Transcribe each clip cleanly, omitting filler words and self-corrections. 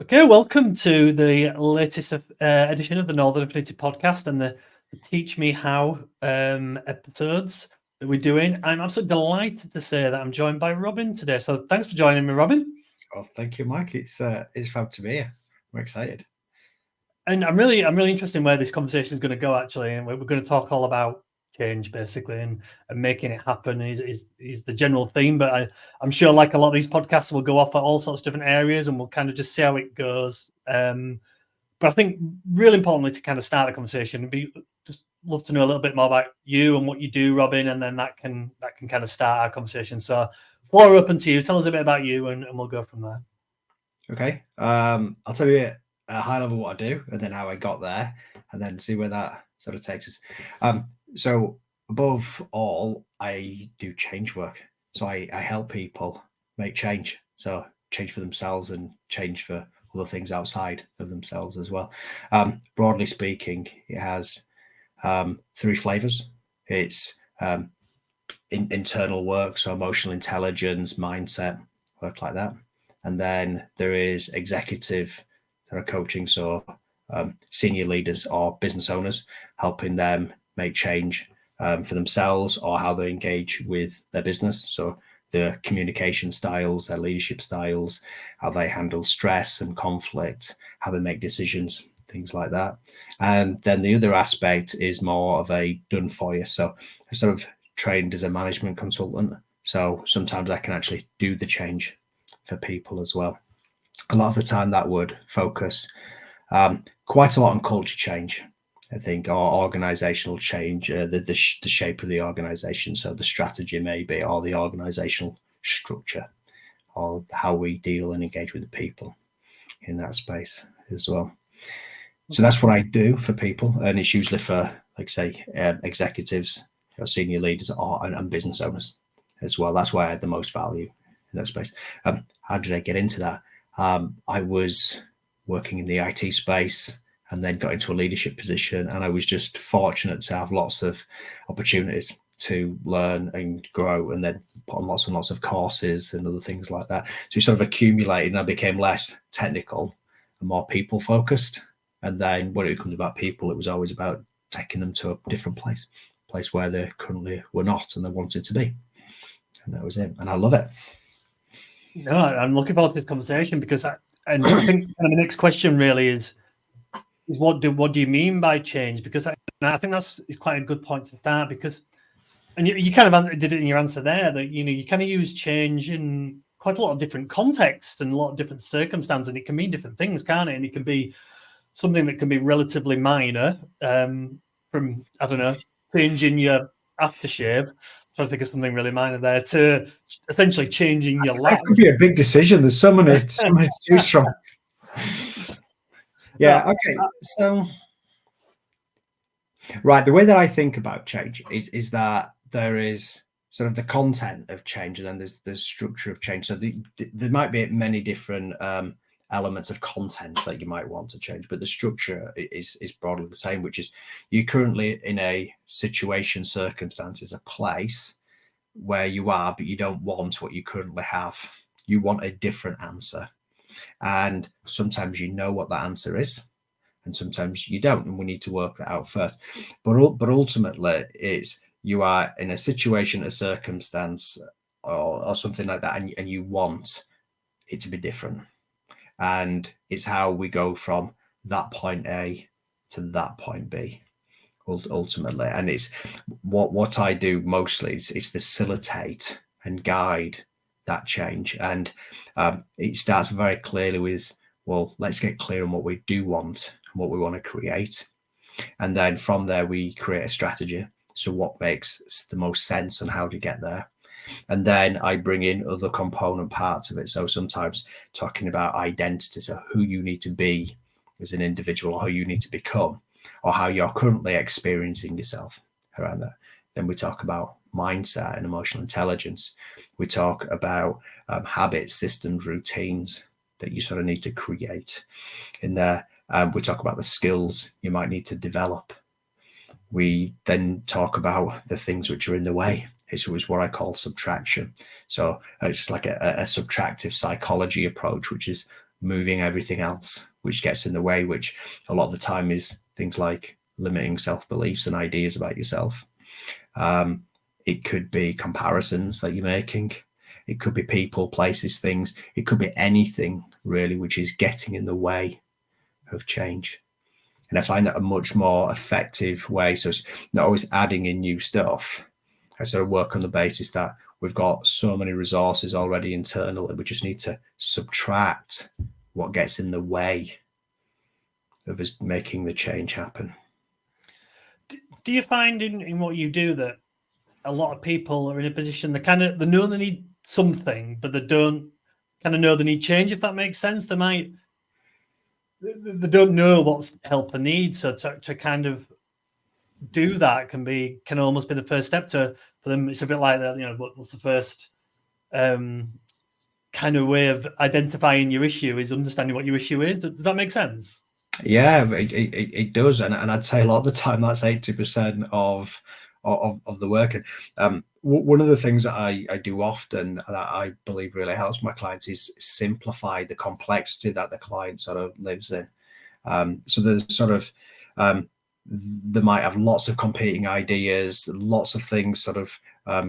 Okay, welcome to the latest edition of the Northern Affinity podcast and the Teach Me How episodes that we're doing. I'm absolutely delighted to say that I'm joined by Robin today. So thanks for joining me, Robin. Oh, thank you, Mike. It's fab to be here. We're excited. And I'm really interested in where this conversation is going to go, actually. And we're going to talk all about change, basically, and making it happen is the general theme. But I'm sure, like a lot of these podcasts, will go off at all sorts of different areas, and we'll kind of just see how it goes. But I think really importantly to kind of start the conversation, would be just love to know a little bit more about you and what you do, Robin, and then that can kind of start our conversation. So floor open to you. Tell us a bit about you, and we'll go from there. Okay. I'll tell you at a high level what I do, and then how I got there, and then see where that sort of takes us. So above all, I do change work. So I help people make change. So change for themselves and change for other things outside of themselves as well. Broadly speaking, it has three flavors. It's internal work, so emotional intelligence, mindset, work like that. And then there is executive coaching, so senior leaders or business owners, helping them make change for themselves or how they engage with their business. So their communication styles, their leadership styles, how they handle stress and conflict, how they make decisions, things like that. And then the other aspect is more of a done for you. So I sort of trained as a management consultant. So sometimes I can actually do the change for people as well. A lot of the time that would focus quite a lot on culture change, I think, or organizational change, the shape of the organization. So the strategy maybe, or the organizational structure, or how we deal and engage with the people in that space as well. So that's what I do for people. And it's usually for, like say, executives, senior leaders, and business owners as well. That's why I had the most value in that space. How did I get into that? I was working in the IT space and then got into a leadership position, and I was just fortunate to have lots of opportunities to learn and grow, and then put on lots and lots of courses and other things like that. So you sort of accumulated, and I became less technical and more people focused. And then when it comes about people, it was always about taking them to a different place where they currently were not and they wanted to be. And that was it. And I love it. No, I'm looking forward to this conversation because I think kind of the next question really is what do you mean by change? Because I think is quite a good point to start, because, and you kind of did it in your answer there, that you kind of use change in quite a lot of different contexts and a lot of different circumstances, and it can mean different things, can't it? And it can be something that can be relatively minor, from, I don't know, changing your aftershave. I'm trying to think of something really minor there, to essentially changing your life. That could be a big decision. There's so many to choose from. Yeah. Okay. So, right, the way that I think about change is that there is sort of the content of change, and then there's the structure of change. So there might be many different elements of content that you might want to change, but the structure is broadly the same, which is you're currently in a situation, circumstances, a place where you are, but you don't want what you currently have. You want a different answer. And sometimes you know what that answer is, and sometimes you don't, and we need to work that out first. But ultimately, it's you are in a situation, a circumstance, or something like that, and you want it to be different. And it's how we go from that point A to that point B, ultimately. And it's what I do mostly is facilitate and guide that change. And it starts very clearly with, well, let's get clear on what we do want and what we want to create. And then from there, we create a strategy. So what makes the most sense and how to get there. And then I bring in other component parts of it. So sometimes talking about identity, so who you need to be as an individual, or who you need to become, or how you're currently experiencing yourself around that. Then we talk about mindset and emotional intelligence. We talk about habits, systems, routines that you sort of need to create in there. We talk about the skills you might need to develop. We then talk about the things which are in the way. It's what I call subtraction. So it's like a subtractive psychology approach, which is moving everything else, which gets in the way, which a lot of the time is things like limiting self-beliefs and ideas about yourself. It could be comparisons that you're making. It could be people, places, things. It could be anything really, which is getting in the way of change. And I find that a much more effective way. So it's not always adding in new stuff. I sort of work on the basis that we've got so many resources already internally. We just need to subtract what gets in the way of us making the change happen. Do you find in what you do that a lot of people are in a position they know they need something, but they don't kind of know they need change, if that makes sense? They don't know what help they need. So to kind of do that can almost be the first step for them. It's a bit like that, what's the first kind of way of identifying your issue is understanding what your issue is. Does that make sense? Yeah, it does. And I'd say a lot of the time that's 80% of the work. And one of the things that I do often that I believe really helps my clients is simplify the complexity that the client sort of lives in. So there's sort of they might have lots of competing ideas, lots of things sort of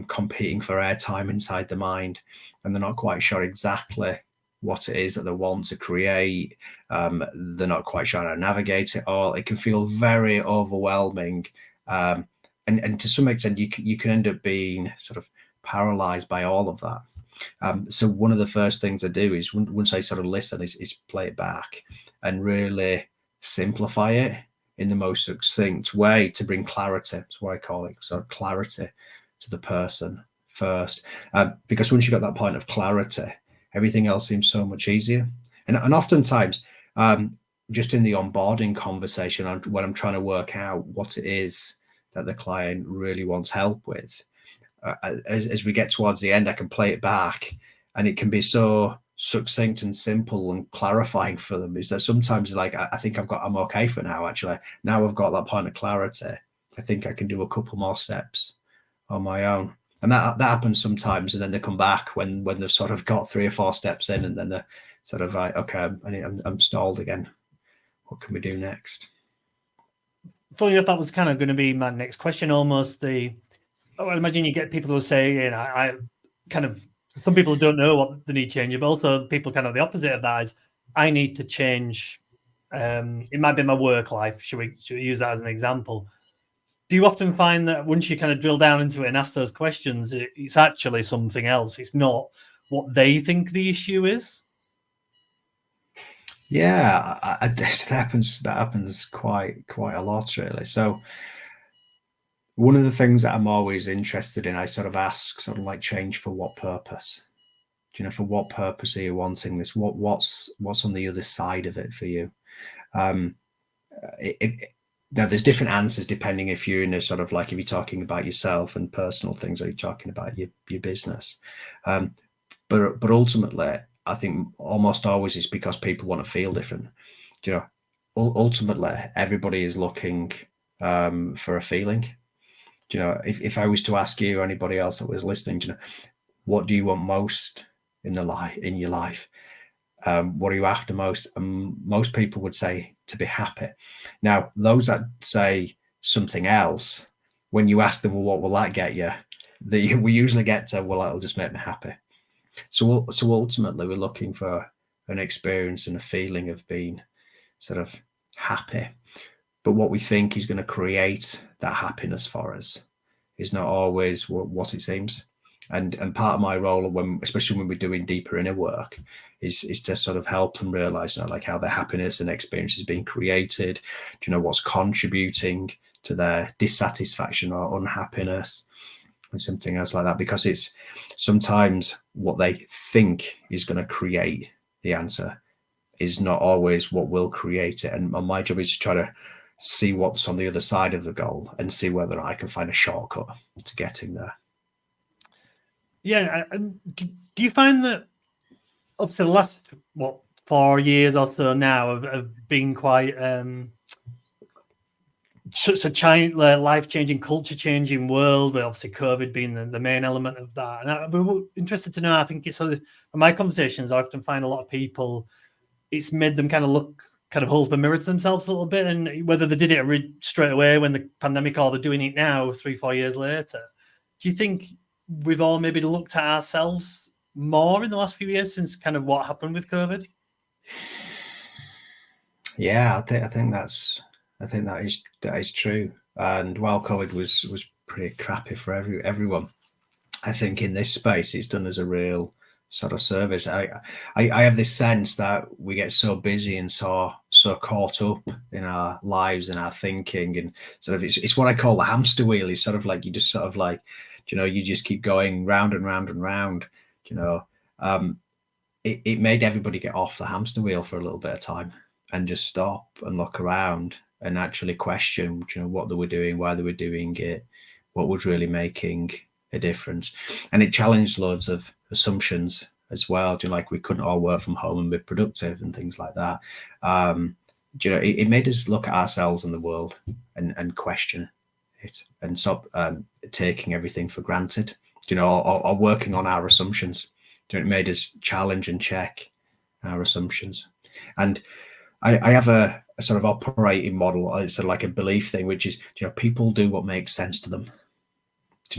competing for airtime inside the mind, and they're not quite sure exactly what it is that they want to create. They're not quite sure how to navigate it all. It can feel very overwhelming. And to some extent, you can end up being sort of paralyzed by all of that. So one of the first things I do is once I sort of listen is play it back and really simplify it in the most succinct way to bring clarity. That's what I call it, sort of clarity to the person first. Because once you've got that point of clarity, everything else seems so much easier. And oftentimes, just in the onboarding conversation, when I'm trying to work out what it is that the client really wants help with, as we get towards the end, I can play it back, and it can be so succinct and simple and clarifying for them. Is that sometimes like, I think I'm okay for now. Actually, now I've got that point of clarity, I think I can do a couple more steps on my own. And that happens sometimes, and then they come back when they've sort of got 3 or 4 steps in, and then they're sort of like, okay, I'm stalled again. What can we do next? Funny enough, that was kind of going to be my next question. Almost I imagine you get people who say, I kind of, some people don't know what they need changing, but also people kind of the opposite of that is, I need to change. It might be my work life. Should we use that as an example? Do you often find that once you kind of drill down into it and ask those questions, it's actually something else? It's not what they think the issue is? Yeah, that happens quite a lot, really. So one of the things that I'm always interested in, I sort of ask, sort of like, change for what purpose? For what purpose are you wanting this? What's on the other side of it for you? Now, there's different answers depending if you're in a sort of like, if you're talking about yourself and personal things, or you're talking about your business. But ultimately, I think almost always it's because people want to feel different. Ultimately, everybody is looking for a feeling. If I was to ask you or anybody else that was listening, what do you want most in your life? What are you after most? Most people would say to be happy. Now, those that say something else, when you ask them, well, what will that get you? We usually get to, well, it'll just make me happy. So ultimately, we're looking for an experience and a feeling of being sort of happy. But what we think is going to create that happiness for us is not always what it seems. And part of my role, especially when we're doing deeper inner work, is to sort of help them realize, like, how their happiness and experience is being created. What's contributing to their dissatisfaction or unhappiness, and something else like that. Because it's sometimes what they think is going to create the answer is not always what will create it. And my job is to try to see what's on the other side of the goal and see whether I can find a shortcut to getting there. Yeah, and do you find that up to the last 4 years or so now have been quite such a life-changing, culture-changing world, with obviously COVID being the main element of that? And we're interested to know. I think it's sort of, in my conversations, I often find a lot of people it's made them kind of hold the mirror to themselves a little bit, and whether they did it straight away when the pandemic or they're doing it now 3-4 years later. Do you think we've all maybe looked at ourselves more in the last few years since kind of what happened with COVID? Yeah, I think that is true. And while COVID was pretty crappy for everyone, I think in this space it's done as a real sort of service. I have this sense that we get so busy and so caught up in our lives and our thinking, and sort of it's what I call the hamster wheel. It's sort of like you just sort of like, you just keep going round and round and round. It made everybody get off the hamster wheel for a little bit of time and just stop and look around and actually question, what they were doing, why they were doing it, what was really making a difference. And it challenged loads of assumptions as well. Like we couldn't all work from home and be productive and things like that. It made us look at ourselves and the world and question it and stop taking everything for granted, or working on our assumptions. It made us challenge and check our assumptions. And I have a sort of operating model. It's sort of like a belief thing, which is, people do what makes sense to them.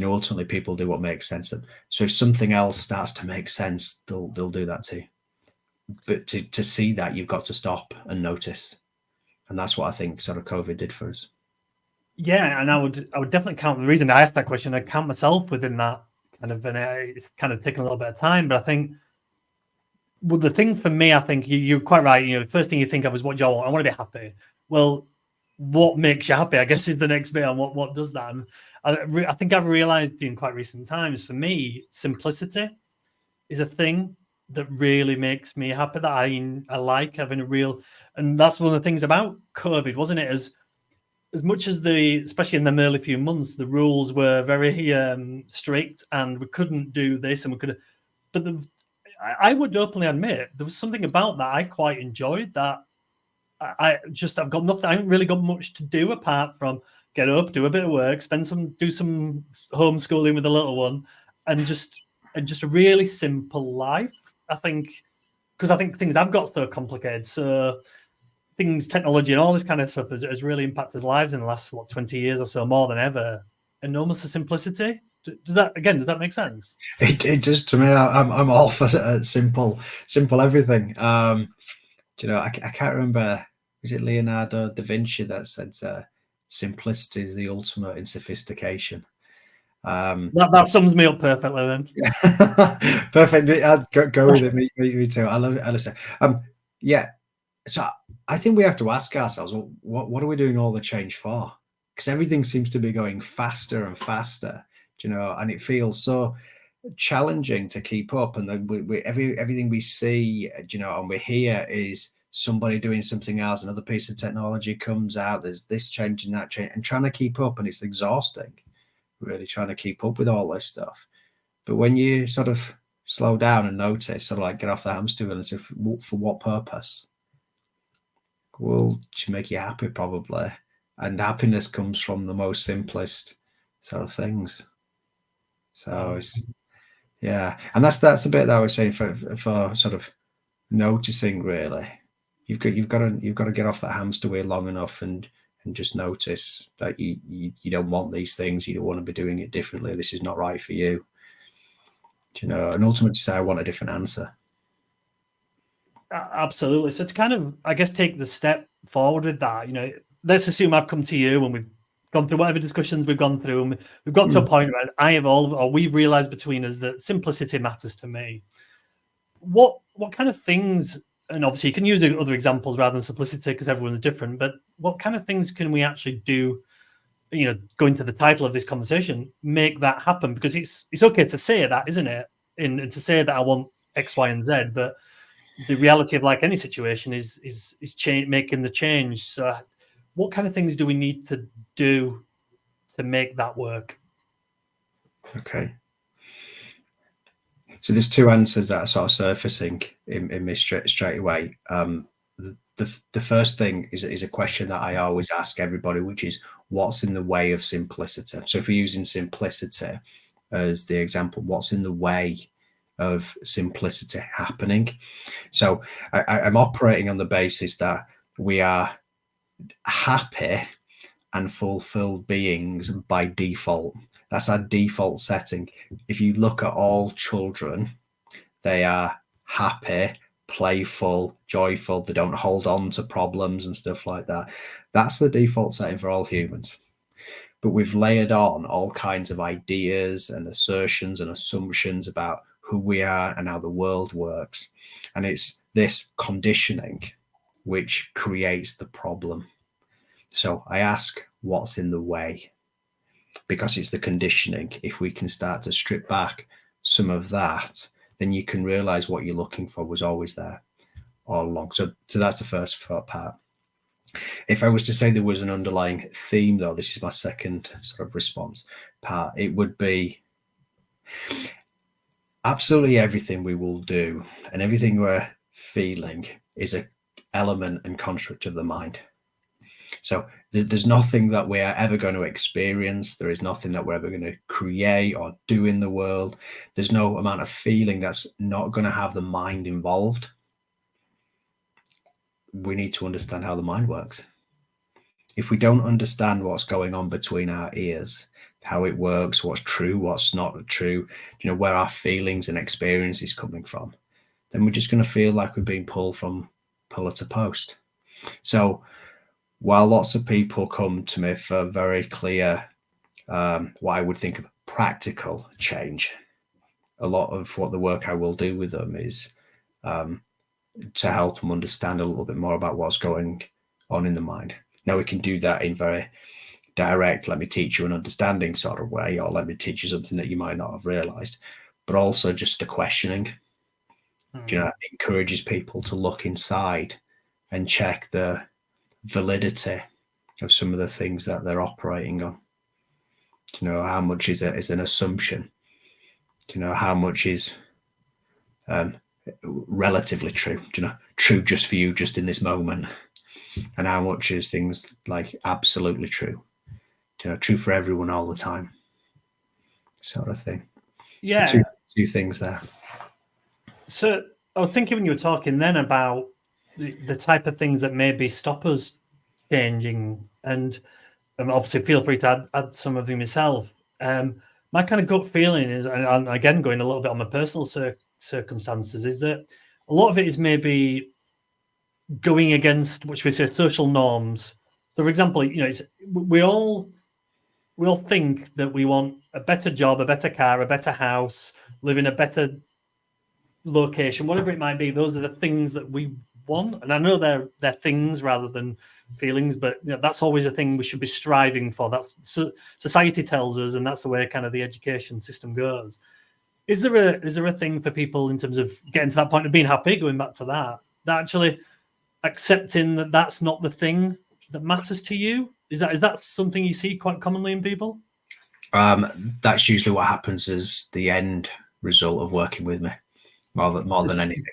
Ultimately people do what makes sense to them. So if something else starts to make sense, they'll do that too. But to see that, you've got to stop and notice. And that's what I think sort of COVID did for us. Yeah, and I would definitely count, the reason I asked that question, I count myself within that kind of, and it's kind of taken a little bit of time, but I think, well, the thing for me, I think you're quite right. The first thing you think of is what you want. I want to be happy. Well, what makes you happy, I guess, is the next bit on what does that. And I think I've realized in quite recent times, for me, simplicity is a thing that really makes me happy, that I like having a real, and that's one of the things about COVID, wasn't it? As much as especially in the early few months, the rules were very strict and we couldn't do this and we could, but I would openly admit there was something about that I quite enjoyed, that I've got nothing. I haven't really got much to do apart from get up, do a bit of work, do some homeschooling with the little one, and just a really simple life. I think, because I think things have got so complicated. So things, technology and all this kind of stuff has really impacted lives in the last 20 years or so, more than ever. And almost the simplicity. Does that make sense? It does to me. I'm all for simple everything. I can't remember. Was it Leonardo da Vinci that said simplicity is the ultimate in sophistication? That sums me up perfectly then. Perfect. I'd go with it. Me too. I love it. I love it. Yeah. So I think we have to ask ourselves, what are we doing all the change for? Because everything seems to be going faster and faster, and it feels so challenging to keep up. And then everything we see, and we hear is somebody doing something else. Another piece of technology comes out. There's this change and that change, and trying to keep up, and it's exhausting, really trying to keep up with all this stuff. But when you sort of slow down and notice, sort of like get off the hamster wheel and say, for what purpose? Will make you happy, probably. And happiness comes from the most simplest sort of things. So it's, yeah, and that's the bit that I was saying for sort of noticing. Really, you've got to get off that hamster wheel long enough and just notice that you don't want these things. You don't want to be doing it differently. This is not right for you. And ultimately say, I want a different answer. Absolutely. So to kind of, I guess, take the step forward with that, let's assume I've come to you and we've gone through whatever discussions we've gone through, and we've got to a point where we've realized between us that simplicity matters to me. What kind of things, and obviously you can use other examples rather than simplicity because everyone's different, but what kind of things can we actually do, going to the title of this conversation, make that happen? Because it's okay to say that, isn't it? And to say that I want X, Y, and Z, but the reality of like any situation is making the change. So what kind of things do we need to do to make that work? Okay. So there's two answers that are sort of surfacing in me straight away. The first thing is a question that I always ask everybody, which is, what's in the way of simplicity? So if we're using simplicity as the example, what's in the way of simplicity happening. So I'm operating on the basis that we are happy and fulfilled beings by default. That's our default setting. If you look at all children, they are happy, playful, joyful. They don't hold on to problems and stuff like that. That's the default setting for all humans. But we've layered on all kinds of ideas and assertions and assumptions about who we are and how the world works. And it's this conditioning which creates the problem. So I ask, what's in the way? Because it's the conditioning. If we can start to strip back some of that, then you can realize what you're looking for was always there all along. So that's the first part. If I was to say there was an underlying theme, though, this is my second sort of response part, it would be absolutely everything we will do and everything we're feeling is an element and construct of the mind. So there's nothing that we are ever going to experience. There is nothing that we're ever going to create or do in the world. There's no amount of feeling that's not going to have the mind involved. We need to understand how the mind works. If we don't understand what's going on between our ears, how it works, what's true, what's not true, where our feelings and experience is coming from, then we're just going to feel like we're being pulled from pillar to post. So while lots of people come to me for very clear, what I would think of practical change, a lot of what the work I will do with them is to help them understand a little bit more about what's going on in the mind. Now, we can do that in very direct, let me teach you an understanding sort of way, or let me teach you something that you might not have realized, but also just the questioning, encourages people to look inside and check the validity of some of the things that they're operating on. How much is an assumption? How much is relatively true? True just for you, just in this moment, and how much is things like absolutely true? True for everyone all the time, sort of thing. Yeah. So two things there. So I was thinking when you were talking then about the type of things that maybe stop us changing, and obviously feel free to add some of them yourself. My kind of gut feeling is, and again going a little bit on my personal circumstances, is that a lot of it is maybe going against, what should we say, social norms. So, for example, we all think that we want a better job, a better car, a better house, live in a better location, whatever it might be. Those are the things that we want, and I know they're things rather than feelings, but that's always a thing we should be striving for. That's society tells us, and that's the way kind of the education system goes. Is there a thing for people in terms of getting to that point of being happy, going back to that actually accepting that that's not the thing that matters to you? Is that something you see quite commonly in people? That's usually what happens as the end result of working with me, more than anything,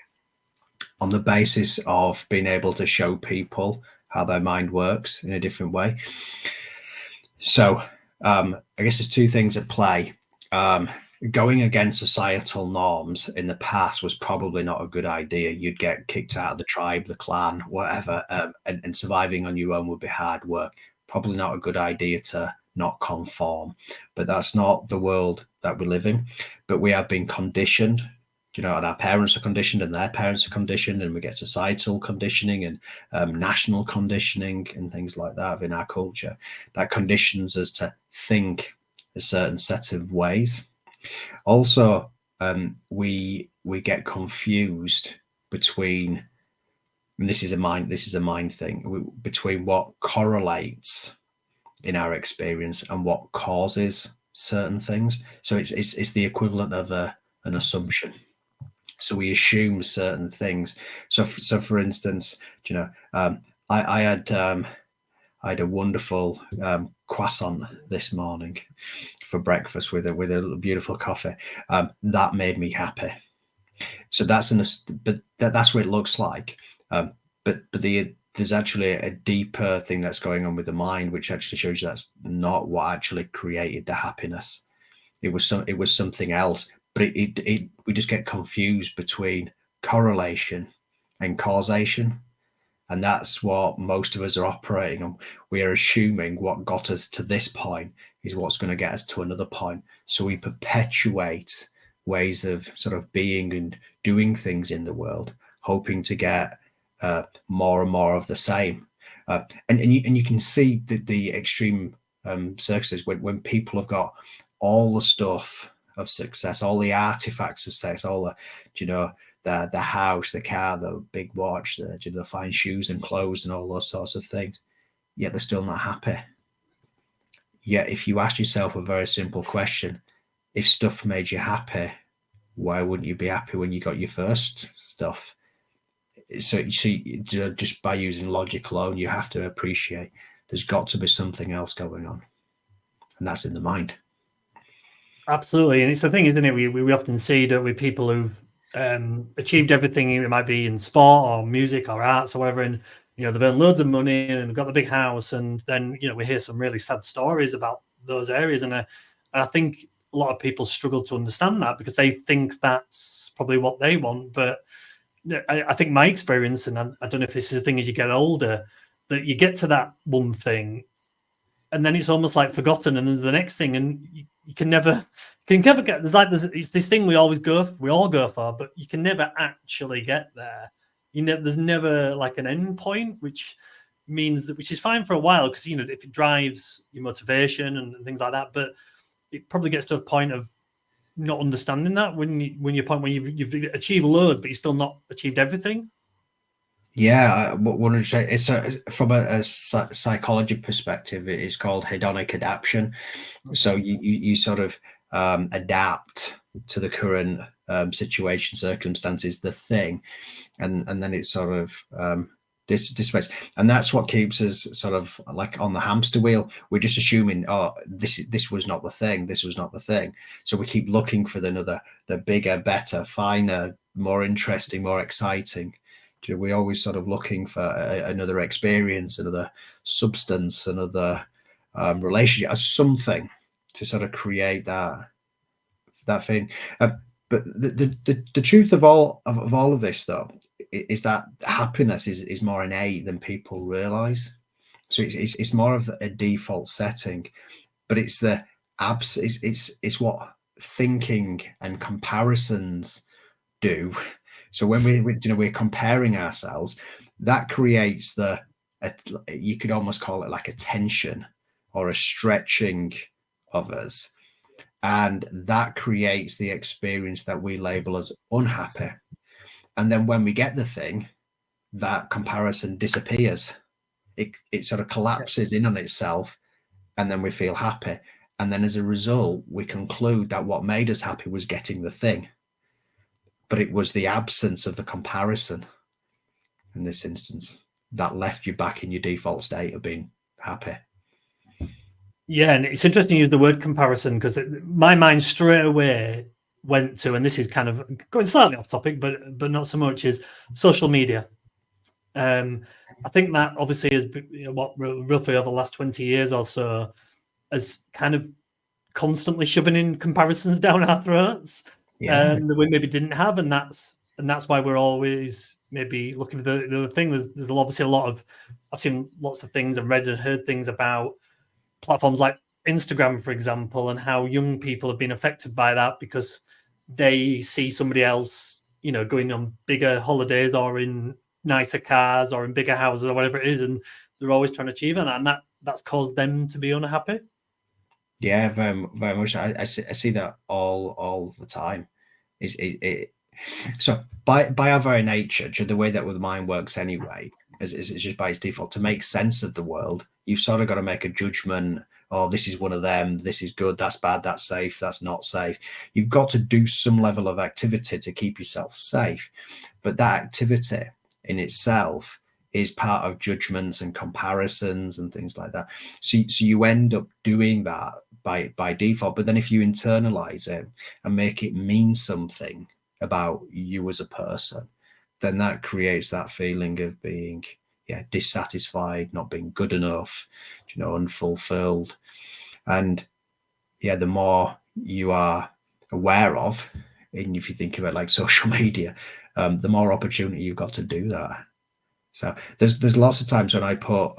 on the basis of being able to show people how their mind works in a different way. So I guess there's two things at play. Going against societal norms in the past was probably not a good idea. You'd get kicked out of the tribe, the clan, whatever, and surviving on your own would be hard work. Probably not a good idea to not conform, but that's not the world that we live in. But we have been conditioned, and our parents are conditioned and their parents are conditioned, and we get societal conditioning and national conditioning and things like that in our culture that conditions us to think a certain set of ways. Also, we get confused between, and this is a mind thing, between what correlates in our experience and what causes certain things. So it's the equivalent of an assumption. So we assume certain things. So for instance, I had a wonderful croissant this morning for breakfast with a beautiful coffee. That made me happy. So that's that's what it looks like. But there's actually a deeper thing that's going on with the mind, which actually shows you that's not what actually created the happiness. It was something else, but we just get confused between correlation and causation. And that's what most of us are operating on. We are assuming what got us to this point is what's going to get us to another point. So we perpetuate ways of sort of being and doing things in the world, hoping to get more and more of the same. And you can see the extreme circumstances when people have got all the stuff of success, all the artifacts of success, all the, you know, the house, the car, the big watch, the fine shoes and clothes and all those sorts of things, yet they're still not happy. Yet if you ask yourself a very simple question, if stuff made you happy, why wouldn't you be happy when you got your first stuff? So just by using logic alone, you have to appreciate there's got to be something else going on, and that's in the mind. Absolutely, and it's the thing, isn't it? We often see that with people who've achieved everything. It might be in sport or music or arts or whatever, and they've earned loads of money and they've got the big house, and then we hear some really sad stories about those areas, and I think a lot of people struggle to understand that because they think that's probably what they want. But I think my experience, and I don't know if this is a thing as you get older, that you get to that one thing and then it's almost like forgotten, and then the next thing, and you can never get. It's this thing we all go for, but you can never actually get there. There's never like an end point, which is fine for a while because if it drives your motivation and things like that, but it probably gets to a point of not understanding that when you've achieved loads, but you still not achieved everything. Yeah, what did you say? It's from a psychology perspective, it is called hedonic adaptation. So you sort of adapt to the current situation, circumstances, the thing, and then it sort of dissipates, and that's what keeps us sort of like on the hamster wheel. We're just assuming, oh, this was not the thing, this was not the thing. So we keep looking for the bigger, better, finer, more interesting, more exciting. We're always sort of looking for another experience, another substance, another relationship, as something to sort of create that thing. But the truth of all of this, though, is that happiness is more innate than people realize. So it's more of a default setting, but it's the it's what thinking and comparisons do. So when we're comparing ourselves, that creates you could almost call it like a tension or a stretching of us. And that creates the experience that we label as unhappy. And then when we get the thing, that comparison disappears. It sort of collapses in on itself, and then we feel happy. And then as a result, we conclude that what made us happy was getting the thing. But it was the absence of the comparison in this instance that left you back in your default state of being happy. Yeah, and it's interesting you use the word comparison because my mind straight away went to, and this is kind of going slightly off topic, but not so much, is social media. I think that obviously is what roughly over the last 20 years or so has kind of constantly shoving in comparisons down our throats that we maybe didn't have, and that's why we're always maybe looking for the thing. There's obviously a lot of, I've seen lots of things and read and heard things about platforms like Instagram, for example, and how young people have been affected by that because they see somebody else, going on bigger holidays or in nicer cars or in bigger houses or whatever it is, and they're always trying to achieve that, and that's caused them to be unhappy. Yeah, very, very much. I see that all the time. So by our very nature, the way that the mind works anyway, is just by its default to make sense of the world. You've sort of got to make a judgment. Oh, this is one of them. This is good. That's bad. That's safe. That's not safe. You've got to do some level of activity to keep yourself safe. But that activity in itself is part of judgments and comparisons and things like that. So you end up doing that by default. But then if you internalize it and make it mean something about you as a person, then that creates that feeling of being dissatisfied, not being good enough, unfulfilled. And the more you are aware of, and if you think about like social media, the more opportunity you've got to do that. So there's lots of times when I put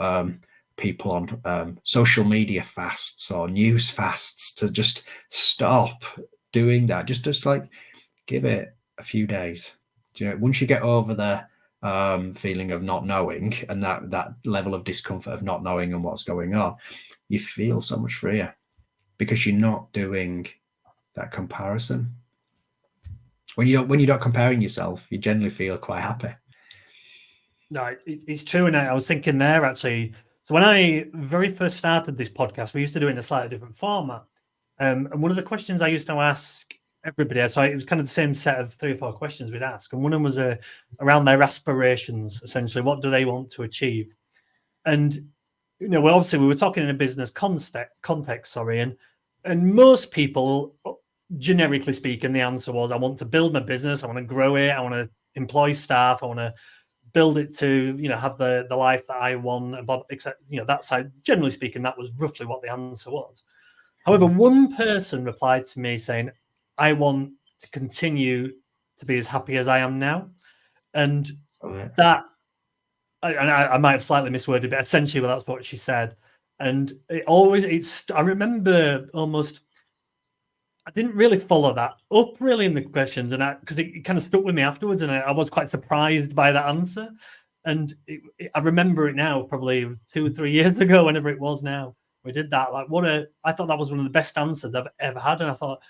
people on social media fasts or news fasts to just stop doing that. Just like give it a few days. You know, once you get over the feeling of not knowing and that level of discomfort of not knowing and what's going on, you feel so much freer because you're not doing that comparison. When you're not comparing yourself, you generally feel quite happy. No, it's true. And I was thinking there actually. So when I very first started this podcast, we used to do it in a slightly different format. And one of the questions I used to ask everybody, so it was kind of the same set of 3 or 4 questions we'd ask. And one of them was around their aspirations, essentially. What do they want to achieve? And, well, obviously we were talking in a business context, sorry. And most people, generically speaking, the answer was, I want to build my business. I want to grow it. I want to employ staff. I want to build it to, have the life that I want, except, that side, generally speaking, that was roughly what the answer was. However, one person replied to me saying, I want to continue to be as happy as I am now. And that, I might have slightly misworded, but essentially that's what she said. And I remember almost, I didn't really follow that up really in the questions, and because it kind of stuck with me afterwards, and I was quite surprised by that answer. And I remember it now, probably 2 or 3 years ago, whenever it was now, we did that. Like, I thought that was one of the best answers I've ever had, and I thought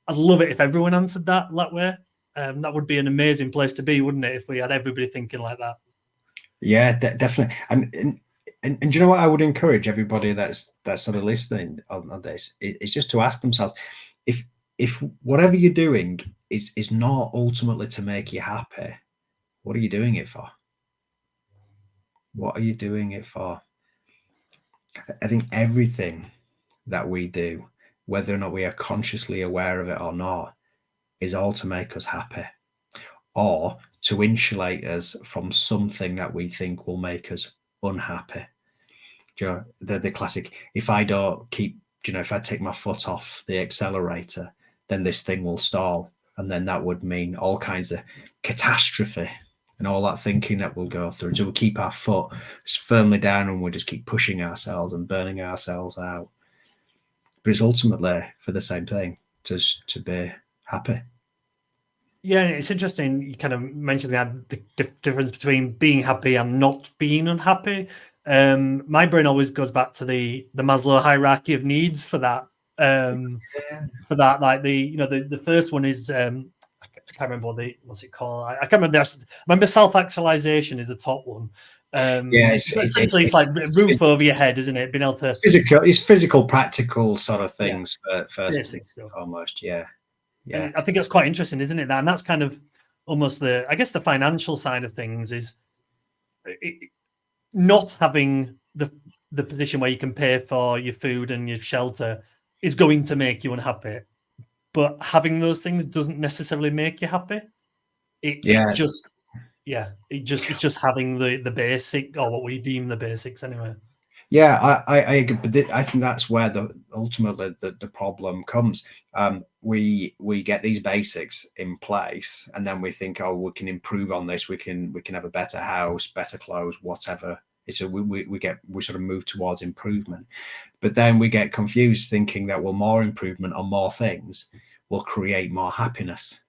I'd love it if everyone answered that way. That would be an amazing place to be, wouldn't it, if we had everybody thinking like that? Yeah, definitely. And you know what I would encourage everybody that's sort of listening on this is just to ask themselves, if whatever you're doing is not ultimately to make you happy, what are you doing it for? What are you doing it for? I think everything that we do, whether or not we are consciously aware of it or not, is all to make us happy or to insulate us from something that we think will make us unhappy. You know, the classic, if I don't keep, if I take my foot off the accelerator, then this thing will stall. And then that would mean all kinds of catastrophe and all that thinking that we'll go through. So we keep our foot firmly down and we'll just keep pushing ourselves and burning ourselves out. But it's ultimately for the same thing, just to be happy. Yeah, it's interesting. You kind of mentioned the difference between being happy and not being unhappy. My brain always goes back to the Maslow hierarchy of needs for that. For that, like the first one is I can't remember what's it called. I can't remember. I remember self-actualization is the top one. Essentially, it's like roof over your head, isn't it? Being able to physical, practical sort of things first and foremost. Yeah. And I think it's quite interesting, isn't it? And that's kind of almost the financial side of things is not having the position where you can pay for your food and your shelter is going to make you unhappy. But having those things doesn't necessarily make you happy. It's just having the basic, or what we deem the basics anyway. Yeah, I agree, but I think that's where ultimately the problem comes. We get these basics in place, and then we think, oh, we can improve on this. We can have a better house, better clothes, whatever. So we sort of move towards improvement, but then we get confused, thinking that more improvement on more things will create more happiness,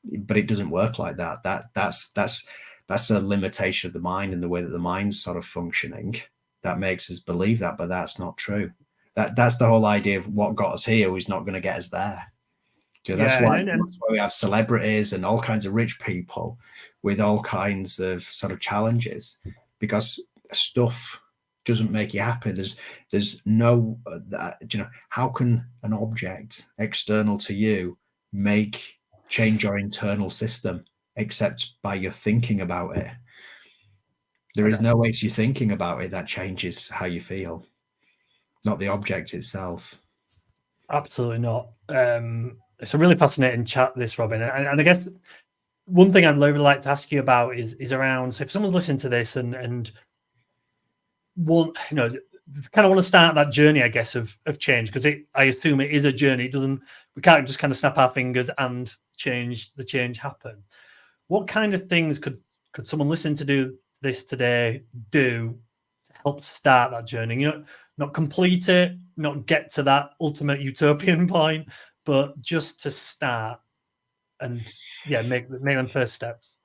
but it doesn't work like that. That's a limitation of the mind and the way that the mind's sort of functioning. That makes us believe that, but that's not true. That's the whole idea of what got us here is not going to get us there. That's why we have celebrities and all kinds of rich people with all kinds of sort of challenges, because stuff doesn't make you happy. There's no how can an object external to you change your internal system except by your thinking about it? There is no way to you thinking about it that changes how you feel, not the object itself. Absolutely not. It's a really fascinating chat, this, Robin. And I guess one thing I'd really like to ask you about is around, so if someone's listening to this and kind of want to start that journey, I guess, of change, because I assume it is a journey. We can't just kind of snap our fingers and the change happen. What kind of things could someone listen to do this today do to help start that journey? You know, not complete it, not get to that ultimate utopian point, but just to start and make them first steps.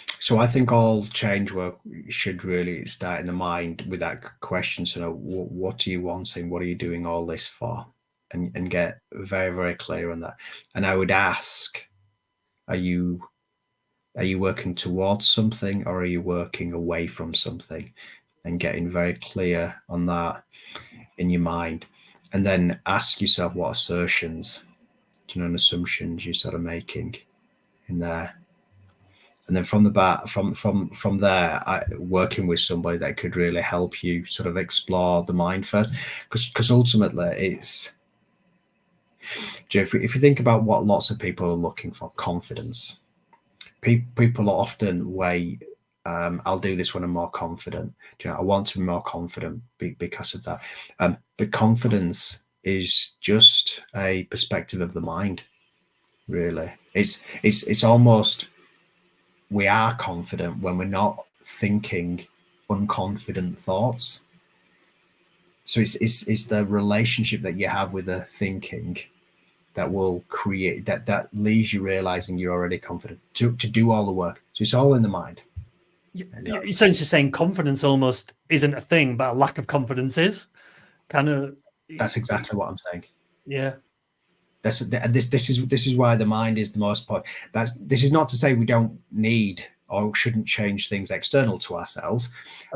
So I think all change work should really start in the mind with that question. So what are you wanting? What are you doing all this for? And get very, very clear on that. And I would ask, are you working towards something, or are you working away from something? And getting very clear on that in your mind. And then ask yourself what assertions, and assumptions you're sort of making in there. And then from there, working with somebody that could really help you sort of explore the mind first, because ultimately it's, if you think about what lots of people are looking for, confidence. People often weigh, I'll do this when I'm more confident. I want to be more confident because of that. But confidence is just a perspective of the mind, really. It's almost, we are confident when we're not thinking unconfident thoughts. So it's the relationship that you have with the thinking that will create that leaves you realizing you're already confident to do all the work. So it's all in the mind. You're essentially saying confidence almost isn't a thing, but a lack of confidence is. Kind of. That's exactly what I'm saying. Yeah. This is why the mind is the most point. This is not to say we don't need or shouldn't change things external to ourselves,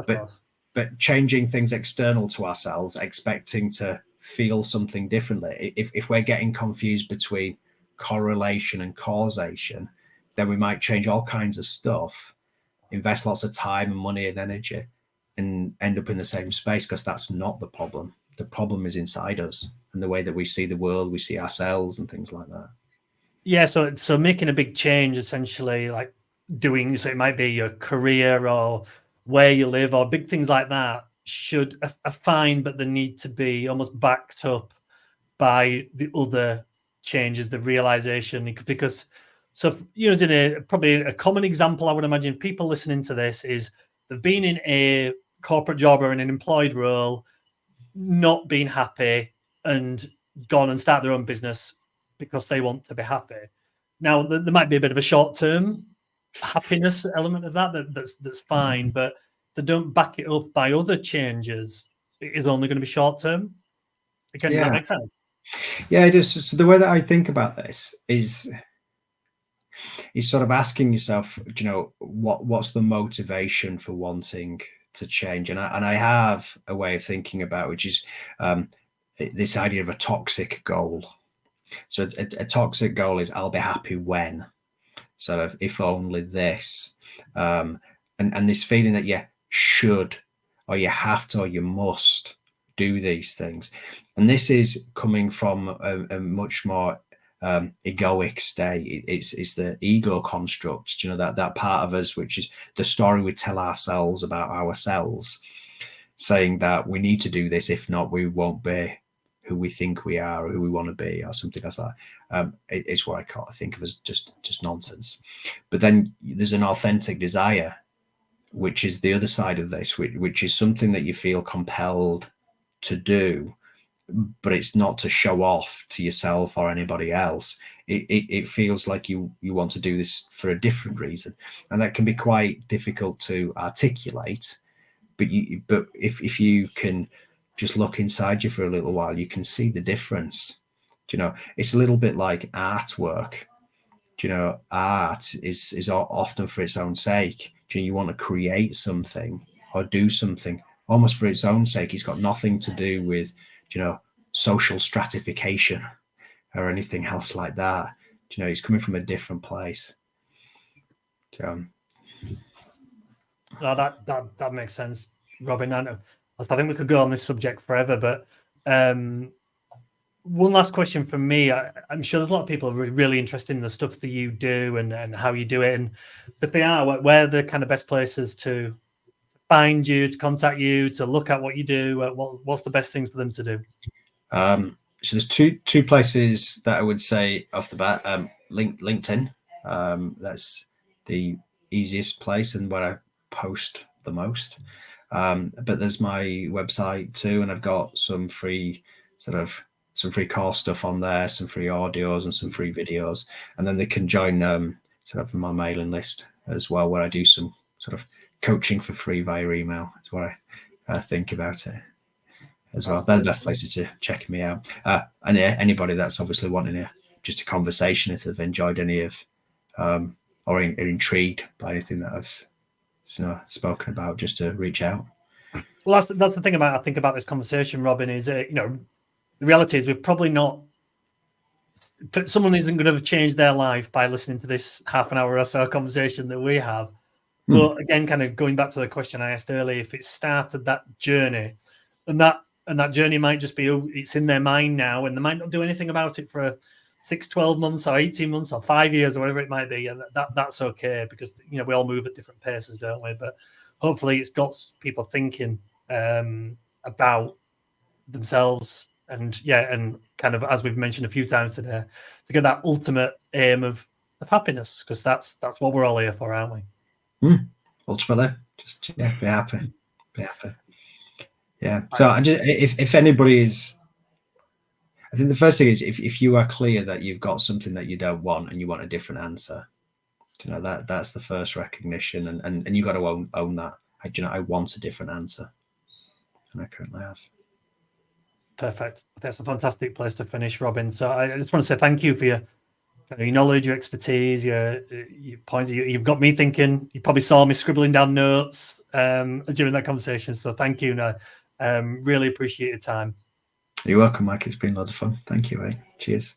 but changing things external to ourselves, expecting to feel something differently. If we're getting confused between correlation and causation, then we might change all kinds of stuff, invest lots of time and money and energy, and end up in the same space, because that's not the problem. The problem is inside us and the way that we see the world, we see ourselves and things like that. Yeah, so making a big change, essentially, like doing, so it might be your career or where you live or big things like that, are fine, but they need to be almost backed up by the other changes, the realization, because using probably a common example, I would imagine people listening to this is they've been in a corporate job or in an employed role, not being happy, and gone and start their own business because they want to be happy. Now, there might be a bit of a short-term happiness element of that's fine, but they don't back it up by other changes, it is only going to be short-term. Again, does that make sense? Yeah, it is. So the way that I think about this is sort of asking yourself, what's the motivation for wanting to change? And I have a way of thinking about, which is this idea of a toxic goal. So a toxic goal is, I'll be happy when, sort of, if only this, and this feeling that you should, or you have to, or you must do these things. And this is coming from a much more egoic state. It's the ego construct, that part of us, which is the story we tell ourselves about ourselves, saying that we need to do this, if not we won't be who we think we are or who we want to be, or something like that. It's what I think of as just nonsense. But then there's an authentic desire, which is the other side of this, which is something that you feel compelled to do, but it's not to show off to yourself or anybody else. It feels like you want to do this for a different reason, and that can be quite difficult to articulate. But if you can just look inside you for a little while, you can see the difference. It's a little bit like artwork. Art is often for its own sake. You want to create something or do something almost for its own sake. It's got nothing to do with, social stratification or anything else like that. It's coming from a different place. No, that makes sense, Robin. I think we could go on this subject forever, but one last question from me. I'm sure there's a lot of people really interested in the stuff that you do and how you do it. And if they are, where are the kind of best places to find you, to contact you, to look at what you do? What's the best things for them to do? So there's two places that I would say off the bat. LinkedIn. That's the easiest place and where I post the most. But there's my website too, and I've got some free course stuff on there, some free audios and some free videos. And then they can join sort of my mailing list as well, where I do some sort of coaching for free via email. That's what I think about it as well. They're the best places to check me out. And anybody that's obviously wanting just a conversation, if they've enjoyed any of or are intrigued by anything that I've spoken about, just to reach out. Well, that's the thing I think about this conversation, Robin, is the reality is we've probably not. Someone isn't going to change their life by listening to this half an hour or so conversation that we have. But again, kind of going back to the question I asked earlier, if it started that journey, and that journey might just be, it's in their mind now, and they might not do anything about it for 6, 12 months or 18 months or 5 years or whatever it might be, and that's okay, because we all move at different paces, don't we? But hopefully it's got people thinking about themselves and kind of, as we've mentioned a few times today, to get that ultimate aim of happiness, because that's what we're all here for, aren't we? Ultimately, just be happy. Yeah. So if anybody is, I think the first thing is if you are clear that you've got something that you don't want and you want a different answer, that's the first recognition, and you got to own that. I want a different answer, and I currently have. Perfect. That's a fantastic place to finish, Robin. So I just want to say thank you for your knowledge, your expertise, your points. You've got me thinking. You probably saw me scribbling down notes during that conversation. So thank you. Really appreciate your time. You're welcome, Mike. It's been lots of fun. Thank you. Cheers.